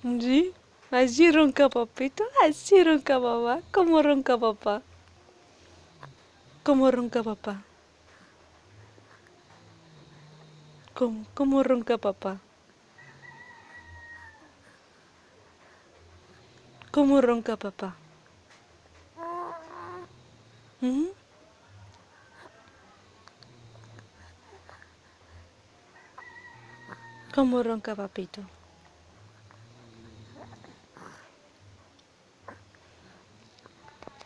¿Sí? Así ronca papito, así ronca papá. ¿Cómo ronca papá? ¿Cómo ronca papá? ¿Cómo ronca papá? ¿Cómo ronca papá? ¿Mm? ¿Cómo ronca papito?